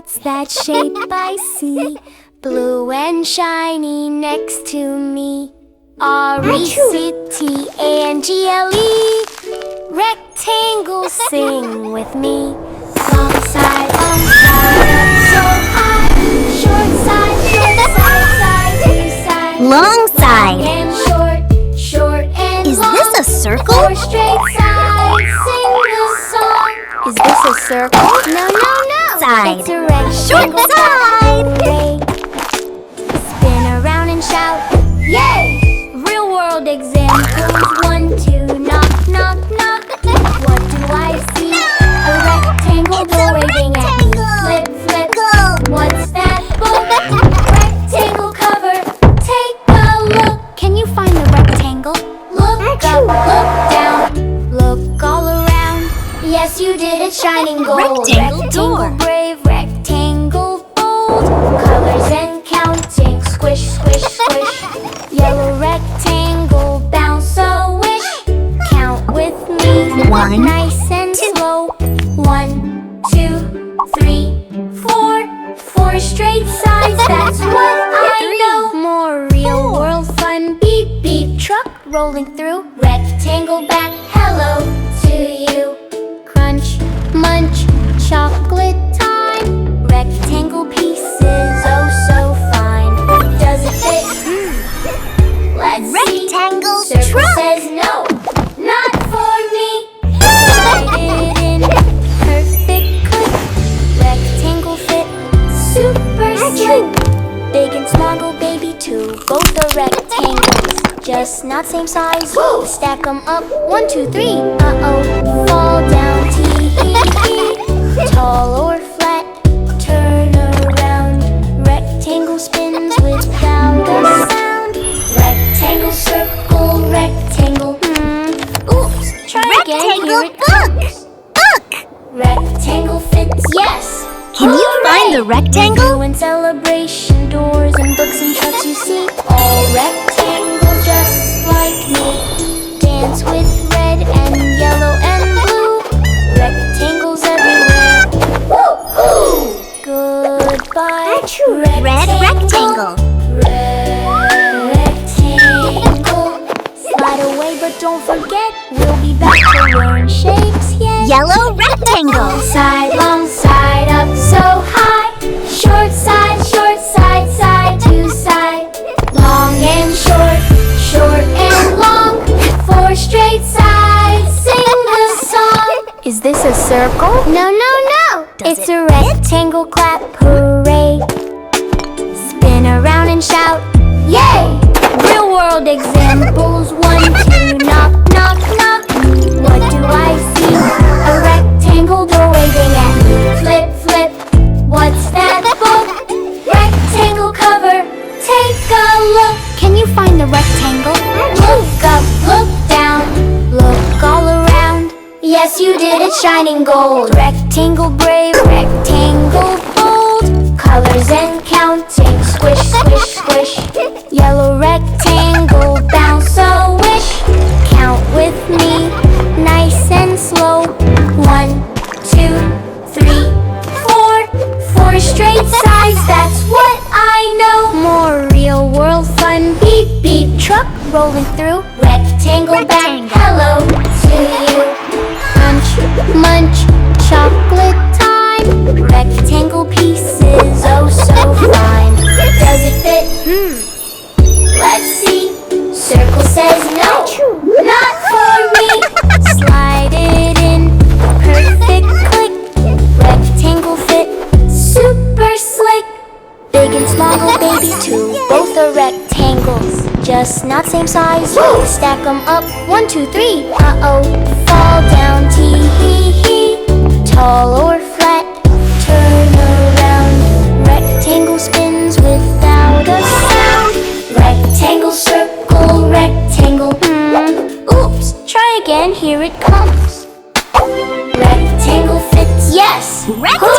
What's that shape I see? Blue and shiny next to me. R-E-C-T-A-N-G-L-E. Rectangle, sing with me. Long side, up so high. Short side, side to side. Long side. Long and short and Is long. this a circle? Four straight sides, sing the song. Is this a circle? No. Side. It's a rectangle. Short side. Hooray. Spin around and shout, yay! Real world examples. 1, 2, knock, knock, knock. What do I see? A rectangle door waving at me. Flip, flip, Go. what's that book? Rectangle cover, take a look. Can you find the rectangle? Look up, look down, look all around. Yes, you did it, shining gold. Rectangle door. Brave, rectangle bold. Colors and counting, squish, squish, squish. Yellow rectangle, bounce a wish. Count with me, 1, nice and 2. slow. 1, 2, 3, 4. 4 straight sides, that's what I know. More real world fun, beep, beep, truck rolling through. Rectangle back, hello to you. Crunch, munch, chocolate time. Rectangle pieces, oh so fine. Does it fit? Let's Rectangle see. Circle truck. says no, not for me. Slide it in, perfect clip. Rectangle fit, super slick. Big and small go baby too. Both are rectangles, just not same size. Stack them up, 1, 2, 3. Uh-oh, fall down, tee-hee-hee. Tall or flat, turn around. Rectangle spins without a sound. Rectangle, circle, rectangle. Oops, try again, here Rectangle it book. comes. Book. Rectangle fits, yes. Can you find the rectangle? Blue and celebration doors and books and trucks you see. All rectangles just like me. Dance with red and yellow and blue. Rectangles everywhere. Woo-hoo! Goodbye, Red rectangle. Rectangle. Slide away, but don't forget, we'll be back to learn shapes, yes. Yellow rectangle. Long side, up so high. Short side, side to side. Long and short and long. 4 straight sides, sing the song. Is this a circle? No. Does It's it a rectangle, clap, hooray. Spin around and shout, yay! Real world examples. 1, 2, knock, knock, knock. What do I see? A rectangle door waving at me. Flip, flip, what's that book? Rectangle cover, take a look. Can you find the rectangle? Look up, look down, look all around. Yes, you did it, shining gold. Rectangle brave, rectangle bold. Colors and counting, squish, squish, squish. Yellow rectangle, bounce a wish. Count with me, nice and slow. 1, 2, 3, 4. 4 straight sides, that's what I know. More real world fun, beep, beep, truck rolling through. Rectangle back, hello to you. Crunch, munch, chocolate time. Rectangle pieces, oh so fine. Does it fit? Let's see. Circle says no, not for me. Slide it in, perfect click. Rectangle fit, super slick. Big and small go baby too. Both are rectangles, just not same size. Stack them up, 1, 2, 3. Uh-oh, fall down, tee-hee-hee. Tall or flat, turn around. Rectangle spins without a sound. Rectangle, circle, rectangle. Oops, try again, here it comes. Rectangle fits, yes. Rectangle